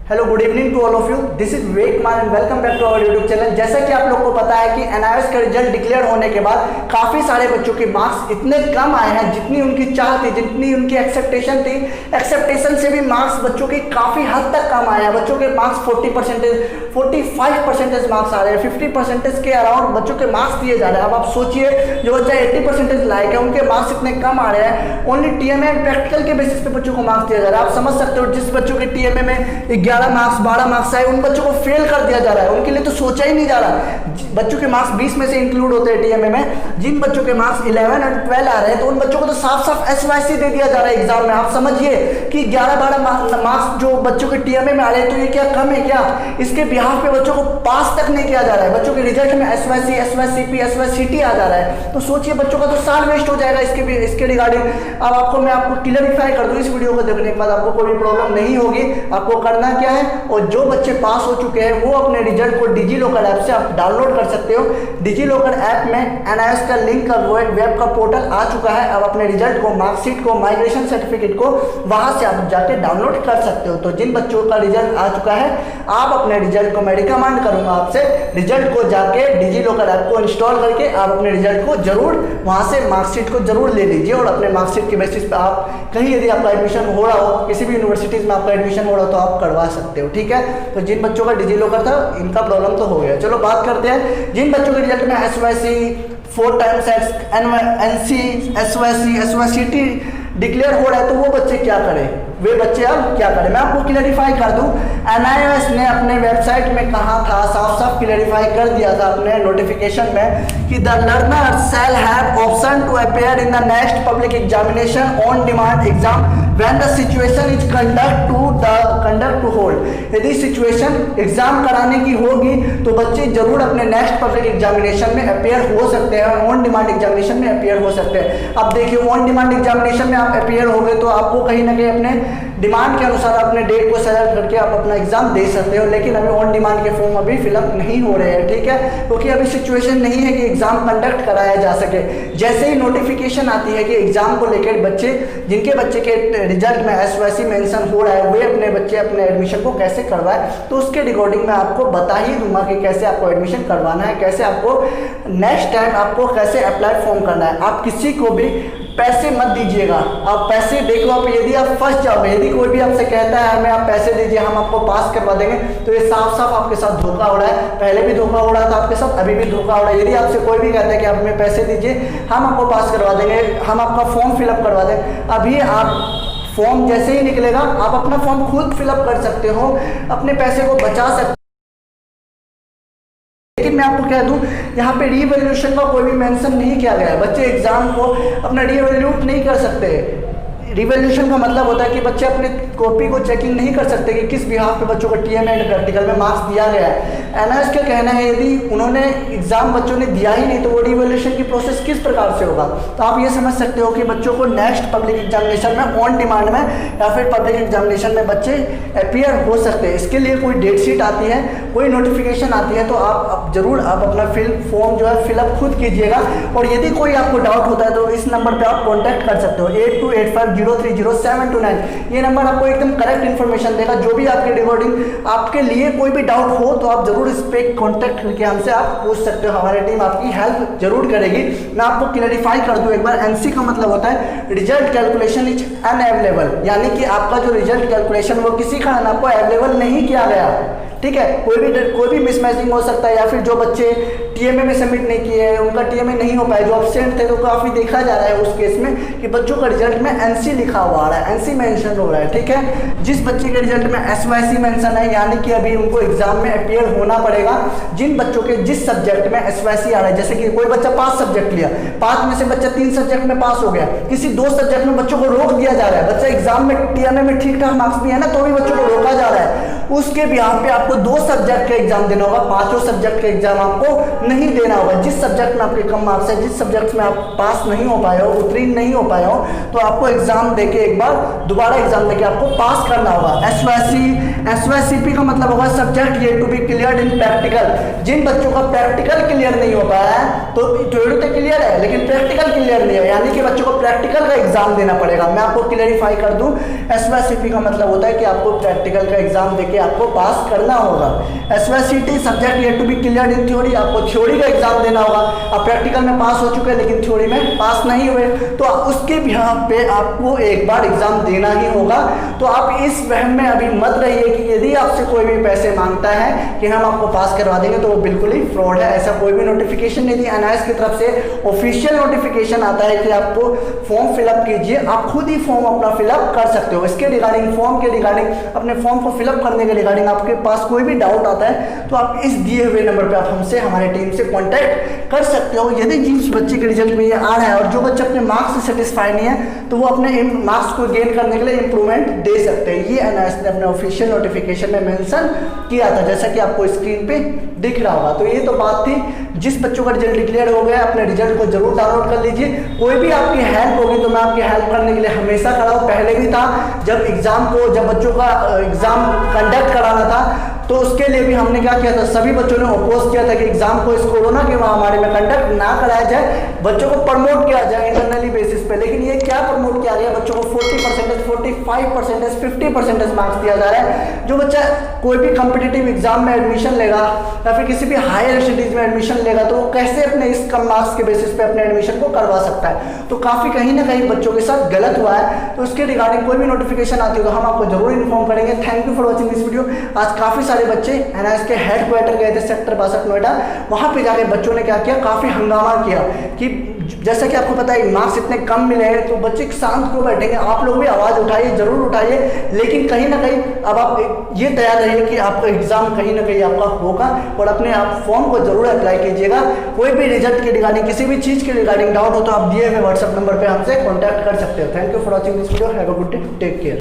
Hello good evening to all of you. This is Vivek Kumar and welcome back to our YouTube channel. जैसा कि आप लोग को पता है कि एनआईएस का रिजल्ट डिक्लेयर होने के बाद काफ़ी सारे बच्चों के मार्क्स इतने कम आए हैं जितनी उनकी चाह थी, जितनी उनकी एक्सेप्टेशन थी, एक्सेप्टेशन से भी मार्क्स बच्चों के काफ़ी हद तक कम आए हैं। बच्चों के मार्क्स 45% मार्क्स आ रहे हैं, 50% के अराउंड बच्चों के मार्क्स दिए जा रहे हैं। अब आप सोचिए जो बच्चा 80% लायक है उनके मार्क्स इतने कम आ रहे हैं। ओनली टीएमए एंड प्रैक्टिकल के बेसिस पे बच्चों को मार्क्स दिया जा रहा है। आप समझ सकते हो जिस बच्चों के टीएमए में 11 मार्क्स 12 मार्क्स आए उन बच्चों को फेल कर दिया जा रहा है, उनके लिए तो सोचा ही नहीं जा रहा। बच्चों के मार्क्स 20 में से इंक्लूड होते हैं टीएमए में। जिन बच्चों के मार्क्स 11 और 12 आ रहे हैं तो उन बच्चों को तो साफ साफ एसवाईसी दे दिया जा रहा है एग्जाम में। आप समझिए कि 11-12 मार्क्स जो बच्चों के टीएमए में आ रहे हैं तो ये क्या कम है क्या? इसके बिहाफ पे बच्चों को पास तक नहीं किया जा रहा है। बच्चों के रिजल्ट में एसवाईसी, एसवाईसीपी, एसवाईसीटी आ जा रहा है। तो सोचिए बच्चों का तो साल वेस्ट हो जाएगा इसके रिगार्डिंग। अब मैं आपको क्लियरिफाई कर दूं, इस वीडियो को देखने के बाद आपको कोई प्रॉब्लम नहीं होगी। आपको करना क्या है, और जो बच्चे पास हो चुके हैं वो अपने रिजल्ट को डिजी लॉकर ऐप से आप डाउनलोड कर सकते हो। डिजी लॉकर ऐप में एनआईएस का लिंक का वेब का पोर्टल आ चुका है। अब अपने रिजल्ट को, मार्कशीट को, माइग्रेशन सर्टिफिकेट को वहां से आप जाके डाउनलोड कर सकते हो। तो जिन बच्चों का रिजल्ट आ चुका है आप अपने रिजल्ट को, मैं रिकमेंड करूंगा आपसे रिजल्ट को जाके डिजी लॉकर ऐप को इंस्टॉल करके आप अपने रिजल्ट को जरूर वहां से मार्कशीट को जरूर ले लीजिए और अपने मार्कशीट के बेसिस पे आप कहीं यदि आपका एडमिशन हो रहा हो, किसी भी यूनिवर्सिटीज में आपका एडमिशन हो रहा हो तो आप करवा सकते हो। ठीक है, तो जिन बच्चों का डिजी लॉकर था इनका प्रॉब्लम तो हो गया। चलो बात करते हैं जिन बच्चों के रिजल्ट में एसवाईसी 4 टाइम्स एनसी, एसवाईसी, एसवाईसीटी डिक्लेयर हो रहा है तो वो बच्चे क्या करें, वे बच्चे अब क्या करें? मैं आपको क्लैरिफाई कर दूं, एनआईएस ने अपने वेबसाइट में कहा था, साफ साफ क्लैरिफाई कर दिया था अपने नोटिफिकेशन में कि the learner shall have option to appear in the next public examination on demand exam when the situation is conduct to hold. यदि सिचुएशन एग्जाम कराने की होगी तो बच्चे जरूर अपने नेक्स्ट पब्लिक एग्जामिनेशन में अपीयर हो सकते हैं, ऑन डिमांड एग्जामिनेशन में अपीयर हो सकते हैं। अब देखिए ऑन डिमांड एग्जामिनेशन में आप अपीयर हो गए तो आपको कहीं ना कहीं अपने डिमांड के अनुसार अपने डेट को सेलेक्ट करके आप अपना एग्जाम दे सकते हो, लेकिन अभी ऑन डिमांड के फॉर्म अभी फिलअप नहीं हो रहे हैं। ठीक है, क्योंकि अभी सिचुएशन नहीं है कि एग्जाम कंडक्ट कराया जा सके। जैसे ही नोटिफिकेशन आती है कि एग्जाम को लेकर बच्चे, जिनके बच्चे के रिजल्ट में एसवाईसी मेंशन हो रहा है वे अपने बच्चे अपने एडमिशन को कैसे करवाए, तो उसके रिकॉर्डिंग में आपको बता ही दूंगा कि कैसे आपको एडमिशन करवाना है, कैसे आपको नेक्स्ट टाइम आपको कैसे अप्लाई फॉर्म करना है। आप किसी को भी पैसे मत दीजिएगा। आप पैसे देखो, आप यदि आप फंस जाओगे, यदि कोई भी आपसे कहता है हमें आप पैसे दीजिए हम आपको पास करवा देंगे, तो ये साफ साफ आपके साथ धोखा हो रहा है। पहले भी धोखा हो रहा था आपके साथ, अभी भी धोखा हो रहा है। यदि आपसे कोई भी कहता है कि आप हमें पैसे दीजिए हम आपको पास करवा देंगे, हम आपका फॉर्म फिलअप करवा देंगे, अभी आप फॉर्म जैसे ही निकलेगा आप अपना फॉर्म खुद फिलअप कर सकते हो, अपने पैसे को बचा सकते हो। लेकिन मैं आपको कह दूं यहाँ पे रीवैल्यूएशन का कोई भी मेंशन नहीं किया गया है। बच्चे एग्जाम को अपना रीवैल्यूएट नहीं कर सकते। रिवैल्यूएशन का मतलब होता है कि बच्चे अपने कॉपी को चेकिंग नहीं कर सकते कि किस बिहाफ पे बच्चों को टीएमए एंड प्रैक्टिकल में मार्क्स दिया गया है। एनआईएस का कहना है यदि उन्होंने एग्जाम बच्चों ने दिया ही नहीं तो वो रिवैल्यूएशन की प्रोसेस किस प्रकार से होगा। तो आप ये समझ सकते हो कि बच्चों को नेक्स्ट पब्लिक एग्जामिनेशन में ऑन डिमांड में या फिर पब्लिक एग्जामिनेशन में बच्चे अपीयर हो सकते हैं। इसके लिए कोई डेट शीट आती है, कोई नोटिफिकेशन आती है तो आप जरूर आप अपना फॉर्म जो है फिलअप खुद कीजिएगा। और यदि कोई आपको डाउट होता है तो इस नंबर पर आप कॉन्टैक्ट कर सकते हो 8285030729। ये नंबर आपको एकदम करेक्ट इन्फॉर्मेशन देगा। जो भी आपके रिगार्डिंग आपके लिए कोई भी डाउट हो तो आप जरूर इस पे कांटेक्ट करके हमसे आप पूछ सकते हो, हमारी टीम आपकी हेल्प जरूर करेगी। मैं आपको क्लैरिफाई कर दूं एक बार, एनसी का मतलब होता है रिजल्ट कैलकुलेशन इज अनअवेलेबल, यानी कि आपका जो रिजल्ट कैलकुलेशन वो किसी कारण आपको अवेलेबल नहीं किया गया। ठीक है, कोई भी मिसमैचिंग हो सकता है, या फिर जो बच्चे टीएमए में सबमिट नहीं किए हैं उनका टीएमए नहीं हो पाया, जो एब्सेंट थे तो काफ़ी देखा जा रहा है उस केस में कि बच्चों का रिजल्ट में एनसी लिखा हुआ आ रहा है, एनसी मेंशन हो रहा है। ठीक है, जिस बच्चे के रिजल्ट में एसवाईसी मेंशन है यानी कि अभी उनको एग्जाम में अपीयर होना पड़ेगा। जिन बच्चों के जिस सब्जेक्ट में एसवाईसी आ रहा है, जैसे कि कोई बच्चा 5 सब्जेक्ट लिया, 5 में से बच्चा 3 सब्जेक्ट में पास हो गया, किसी 2 सब्जेक्ट में बच्चों को रोक दिया जा रहा है, बच्चा एग्जाम में टीएमए में ठीक ठाक मार्क्स भी है ना तो भी बच्चों को रोका जा रहा है, उसके बिहाफ पे आपको 2 सब्जेक्ट का एग्जाम देना होगा, 5 सब्जेक्ट का एग्जाम आपको नहीं देना होगा। जिस सब्जेक्ट में आपके कम मार्क्स है, जिस सब्जेक्ट में आप पास नहीं हो पाए हो, उत्तीर्ण नहीं हो पाए हो, तो आपको एग्जाम देके एक बार दोबारा एग्जाम देके आपको पास करना होगा। एसवाईसीपी का मतलब होगा सब्जेक्ट ये to be clear in practical. जिन बच्चों का प्रैक्टिकल क्लियर नहीं हो पाया है तो थ्योरी तो क्लियर है लेकिन प्रैक्टिकल क्लियर नहीं है, यानी कि बच्चों को प्रैक्टिकल का एग्जाम देना पड़ेगा। मैं आपको क्लियरिफाई कर दूं, एसवाईसीपी का मतलब होता है कि आपको प्रैक्टिकल का एग्जाम देके आपको पास करना होगा। SYCT सब्जेक्ट ये to be clear in theory, आपको थ्योरी का एग्जाम देना होगा। आप प्रैक्टिकल में पास हो चुके हैं लेकिन थ्योरी में पास नहीं हुए, तो उसके बिहाफ पे आपको एक बार एग्जाम देना ही होगा। तो आप इस वहम में अभी मत रहिए कि यदि आपसे कोई भी पैसे मांगता है कि हम आपको पास करवा देंगे तो वो बिल्कुल ही फ्रॉड है। ऐसा कोई भी नोटिफिकेशन नहीं दी। NIS की तरफ से ऑफिशियल नोटिफिकेशन आता है कि आपको फॉर्म फिलअप कीजिए, आप खुद ही फॉर्म अपना फिलअप कर सकते हो। इसके रिगार्डिंग, फॉर्म के रिगार्डिंग, अपने फॉर्म को फिलअप करने के रिगार्डिंग आपके पास कोई भी डाउट आता है तो आप इस दिए हुए नंबर पे आप हमसे, हमारे टीम से कांटेक्ट कर सकते हो। यदि जिस बच्चे के रिजल्ट में ये आ रहा है और जो बच्चे अपने मार्क्स से सेटिस्फाई नहीं है तो वो अपने मार्क्स को गेन करने के लिए इंप्रूवमेंट दे सकते हैं। ये NIS ने अपने ऑफिशियल नोटिफिकेशन में मेंशन किया था, जैसा कि आपको स्क्रीन पे दिख रहा होगा। तो ये तो बात थी, जिस बच्चों का रिजल्ट डिक्लेयर हो गया अपने रिजल्ट को जरूर डाउनलोड कर लीजिए। कोई भी आपकी हेल्प होगी तो मैं आपकी हेल्प करने के लिए हमेशा खड़ा हूँ। पहले भी था, जब बच्चों का एग्जाम कंडक्ट कराना था तो उसके लिए भी हमने क्या किया था, सभी बच्चों ने अपोज किया था कि एग्जाम को इस कोरोना के महामारी में कंडक्ट ना कराया जाए, बच्चों को प्रमोट किया जाए इंटरनली बेसिस पे। लेकिन ये क्या प्रमोट किया गया, बच्चों को 40%, 45%, 50% मार्क्स दिया जा रहा है। जो बच्चा कोई भी कॉम्पिटिटिव एग्जाम में एडमिशन लेगा या फिर किसी भी हायर स्टडीज में एडमिशन लेगा तो वो कैसे अपने इस कम मार्क्स के बेसिस पे अपने एडमिशन को करवा सकता है। तो काफी कहीं ना कहीं बच्चों के साथ गलत हुआ है। तो उसके रिगार्डिंग कोई भी नोटिफिकेशन आती हो तो हम आपको जरूर इन्फॉर्म करेंगे। Thank you for watching this video. आज काफी सारे बच्चे NIS के हेडक्वार्टर गए थे सेक्टर 62 नोएडा, वहां पे जाके बच्चों ने क्या किया, काफी हंगामा किया कि जैसा कि आपको पता है मार्क्स इतने कम मिले हैं तो बच्चे शांत क्यों बैठेंगे। आप लोग भी आवाज उठाइए, जरूर उठाइए, लेकिन कहीं ना कहीं अब आप ये तैयार रहिए कि आपका एग्जाम कहीं ना कहीं आपका होगा और अपने आप फॉर्म को जरूर अप्लाई कीजिएगा। कोई भी रिजल्ट के रिगार्डिंग, किसी भी चीज के रिगार्डिंग डाउट हो तो आप दिए हुए व्हाट्सएप नंबर पर हमसे कॉन्टैक्ट कर सकते हो। Thank you for watching this video. Have a good day, take care.